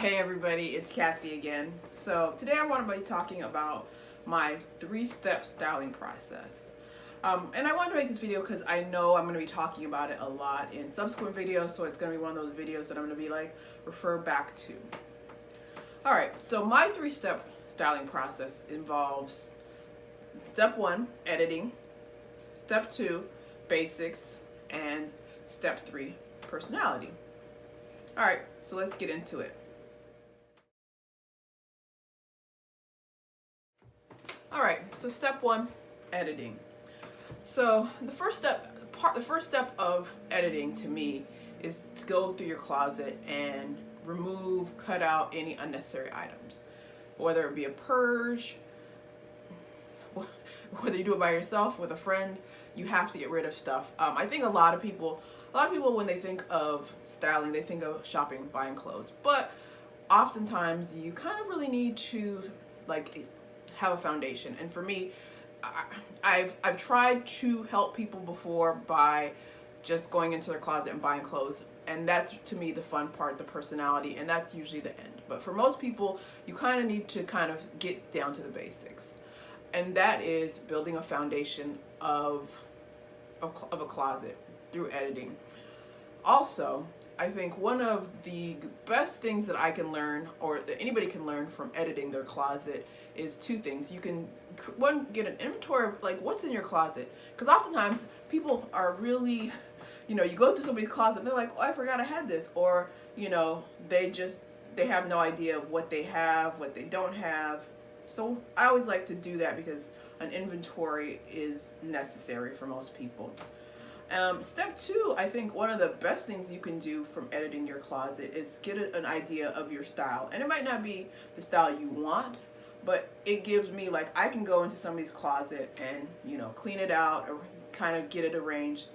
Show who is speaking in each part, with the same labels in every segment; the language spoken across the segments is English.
Speaker 1: Hey everybody, it's Cathy again. So today I want to be talking about my 3-step styling process. And I wanted to make this video because I know I'm going to be talking about it a lot in subsequent videos, so it's going to be one of those videos that I'm going to be like, refer back to. Alright, so my 3-step styling process involves step 1, editing, step 2, basics, and step 3, personality. Alright, so let's get into it. Alright, so step 1, editing. So the first step of editing to me is to go through your closet and cut out any unnecessary items. Whether it be a purge, whether you do it by yourself, with a friend, you have to get rid of stuff. I think a lot of people when they think of styling, they think of shopping, buying clothes. But oftentimes you kind of really need to have a foundation. And for me, I've tried to help people before by just going into their closet and buying clothes, and that's to me the fun part, the personality, and that's usually the end. But for most people, you kind of need to get down to the basics, and that is building a foundation of a closet through editing. Also, I think one of the best things that I can learn, or that anybody can learn from editing their closet, is 2 things. You can, one, get an inventory of what's in your closet, because oftentimes people are really, you go to somebody's closet and they're like, oh, I forgot I had this, or they have no idea of what they have, what they don't have. So I always like to do that because an inventory is necessary for most people. Step 2, I think one of the best things you can do from editing your closet is get an idea of your style. And it might not be the style you want, but it gives me, I can go into somebody's closet and, clean it out or kind of get it arranged.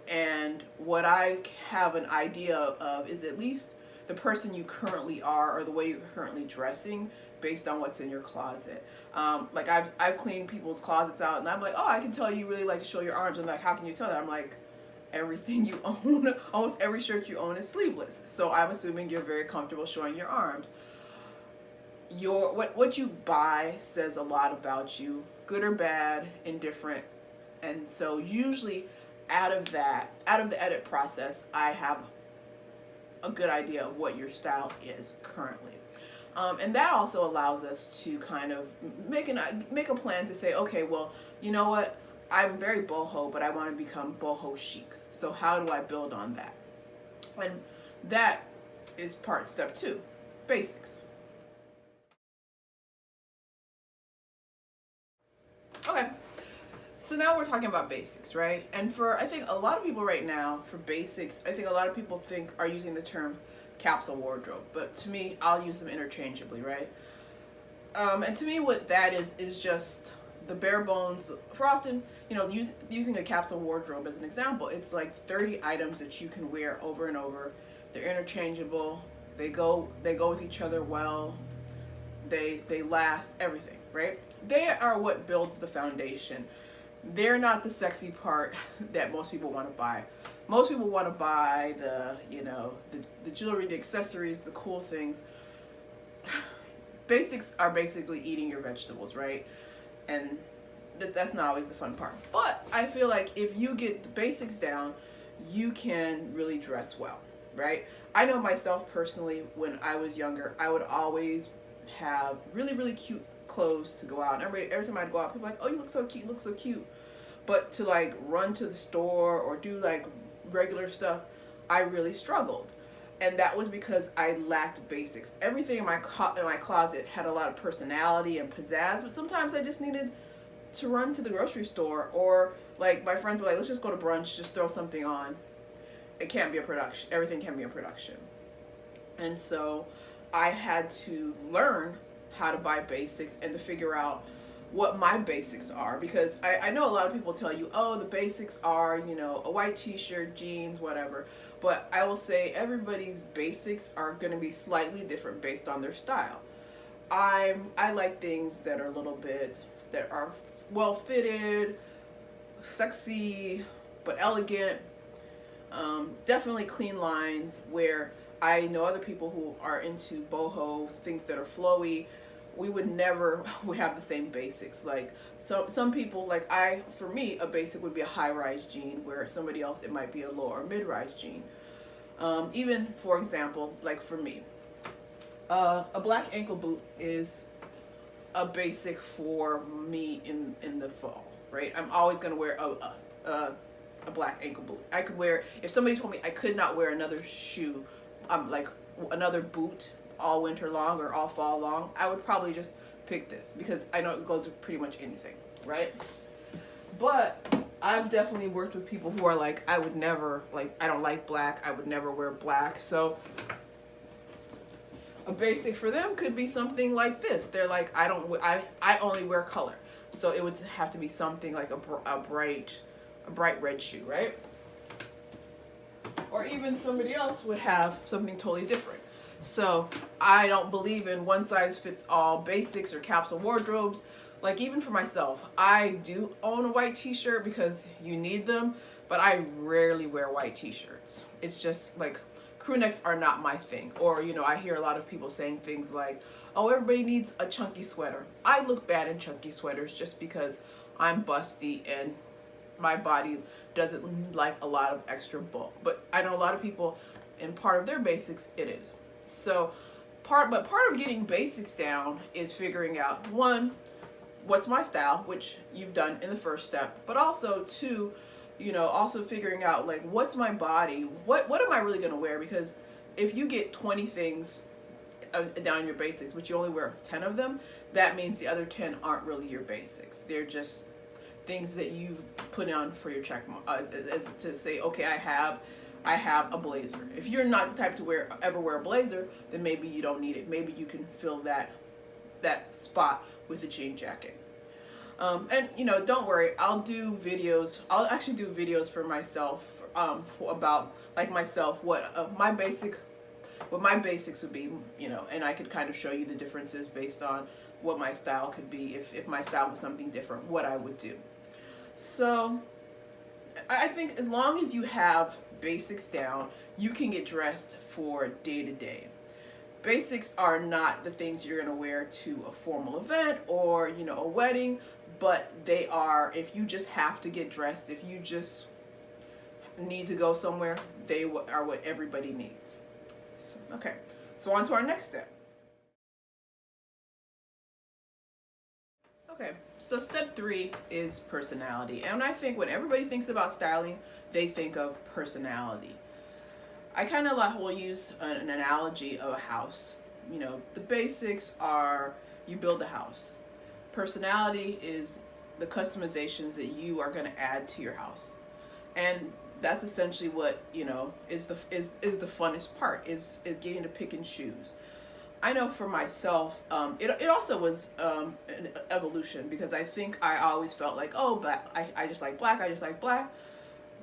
Speaker 1: And what I have an idea of is at least the person you currently are, or the way you're currently dressing, based on what's in your closet. I've cleaned people's closets out, and I'm like, oh, I can tell you really like to show your arms. And how can you tell that? I'm like, everything you own, almost every shirt you own is sleeveless. So I'm assuming you're very comfortable showing your arms. What you buy says a lot about you, good or bad, indifferent. And so usually out of the edit process, I have a good idea of what your style is currently. And that also allows us to kind of make a plan to say, okay, well, you know what? I'm very boho, but I want to become boho chic. So how do I build on that? And that is step 2, basics. Okay, so now we're talking about basics, right? And I think a lot of people right now, for basics, I think a lot of people are using the term capsule wardrobe, but to me, I'll use them interchangeably, right? And to me, what that is just the bare bones. For often, using a capsule wardrobe as an example, it's like 30 items that you can wear over and over. They're interchangeable. They go with each other well. They last, everything, right? They are what builds the foundation. They're not the sexy part that most people want to buy. Most people want to buy the jewelry, the accessories, the cool things. Basics are basically eating your vegetables, right? And that's not always the fun part. But I feel like if you get the basics down, you can really dress well, right? I know myself personally, when I was younger, I would always have really, really cute clothes to go out. And every time I'd go out, people were like, oh, you look so cute, you look so cute. But to run to the store or do regular stuff, I really struggled. And that was because I lacked basics. Everything in my closet had a lot of personality and pizzazz, but sometimes I just needed to run to the grocery store, or my friends were like, let's just go to brunch, just throw something on. It can't be a production. Everything can be a production. And so I had to learn how to buy basics and to figure out what my basics are, because I know a lot of people tell you, oh, the basics are, a white t-shirt, jeans, whatever. But I will say everybody's basics are going to be slightly different based on their style. I like things that are well fitted, sexy, but elegant. Definitely clean lines where I know other people who are into boho, things that are flowy. We would never we have the same basics. Like some people, like for me, a basic would be a high-rise jean, where somebody else it might be a low or mid-rise jean. Even for example, like for me, a black ankle boot is a basic for me in the fall, right? I'm always gonna wear a black ankle boot. I could wear, if somebody told me I could not wear another shoe, like another boot all winter long or all fall long, I would probably just pick this because I know it goes with pretty much anything, right? But I've definitely worked with people who are like, I would never, like, I don't like black, I would never wear black. So a basic for them could be something like this. They're like, I only wear color. So it would have to be something like a bright red shoe, right? Or even somebody else would have something totally different. So I don't believe in one size fits all basics or capsule wardrobes. Like even for myself, I do own a white t-shirt because you need them, but I rarely wear white t-shirts. It's just like crew necks are not my thing. Or, you know, I hear a lot of people saying things like, oh, everybody needs a chunky sweater. I look bad in chunky sweaters just because I'm busty and my body doesn't like a lot of extra bulk. But I know a lot of people, in part of their basics, it is. So part of getting basics down is figuring out, one, what's my style, which you've done in the first step, but also two, you know, also figuring out like what's my body, what am I really going to wear? Because if you get 20 things down your basics, but you only wear 10 of them, that means the other 10 aren't really your basics. They're just things that you've put on for your check as to say, okay, I have a blazer. If you're not the type to ever wear a blazer, then maybe you don't need it. Maybe you can fill that spot with a jean jacket. And you know, don't worry, I'll do videos. I'll actually do videos for myself about like myself, what my basics would be, you know, and I could kind of show you the differences based on what my style could be. If my style was something different, what I would do. So I think as long as you have basics down, you can get dressed for day to day. Basics are not the things you're going to wear to a formal event or, you know, a wedding, but they are, if you just have to get dressed, if you just need to go somewhere, they are what everybody needs. So, okay, so on to our next step. Okay, so step 3 is personality. And I think when everybody thinks about styling, they think of personality. I kind of will use an analogy of a house. You know, the basics are you build a house. Personality is the customizations that you are going to add to your house. And that's essentially what, you know, is the funnest part, is getting to pick and choose. I know for myself, it also was an evolution, because I think I always felt like, oh, black, I just like black, I just like black.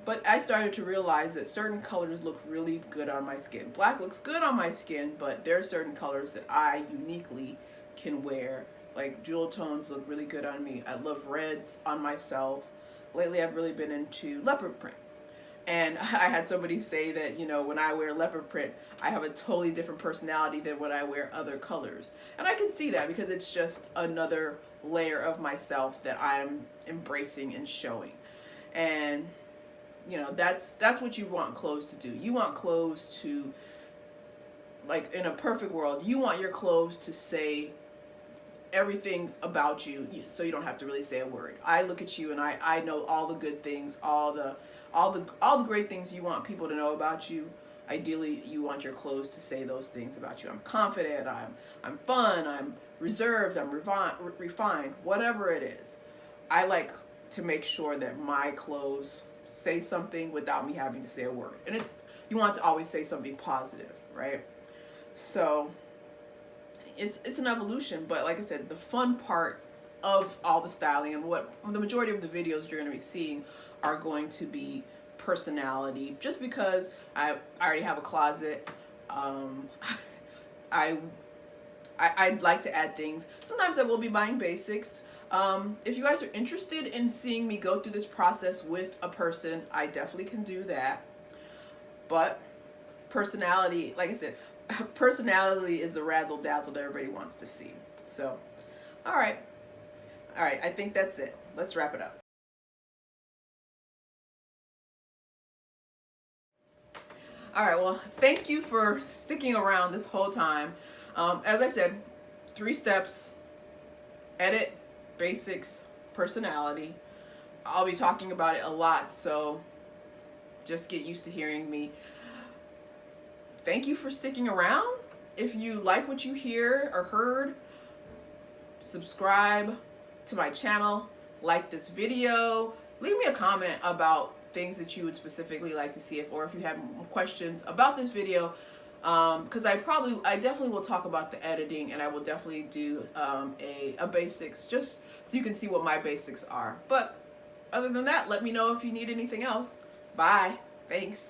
Speaker 1: But I started to realize that certain colors look really good on my skin. Black looks good on my skin, but there are certain colors that I uniquely can wear. Like jewel tones look really good on me. I love reds on myself. Lately I've really been into leopard print. And I had somebody say that, you know, when I wear leopard print, I have a totally different personality than when I wear other colors. And I can see that because it's just another layer of myself that I'm embracing and showing. And, you know, that's what you want clothes to do. You want clothes to, like in a perfect world, you want your clothes to say everything about you, so you don't have to really say a word. I look at you and I know all the good things, all the great things you want people to know about you. Ideally, you want your clothes to say those things about you. I'm confident, I'm fun, I'm reserved, I'm refined, whatever it is. I like to make sure that my clothes say something without me having to say a word. And you want to always say something positive, right? So it's an evolution, but like I said, the fun part of all the styling and what the majority of the videos you're going to be seeing are going to be personality, just because I already have a closet. I'd like to add things. Sometimes I will be buying basics. If you guys are interested in seeing me go through this process with a person, I definitely can do that. But personality, like I said, personality is the razzle dazzle that everybody wants to see. So, all right. All right, I think that's it. Let's wrap it up. All right, well, thank you for sticking around this whole time. As I said, 3 steps: edit, basics, personality. I'll be talking about it a lot, so just get used to hearing me. Thank you for sticking around. If you like what you hear or heard, subscribe to my channel, like this video, leave me a comment about things that you would specifically like to see, or if you have questions about this video, because I definitely will talk about the editing, and I will definitely do a basics, just so you can see what my basics are. But other than that, let me know if you need anything else. Bye. Thanks.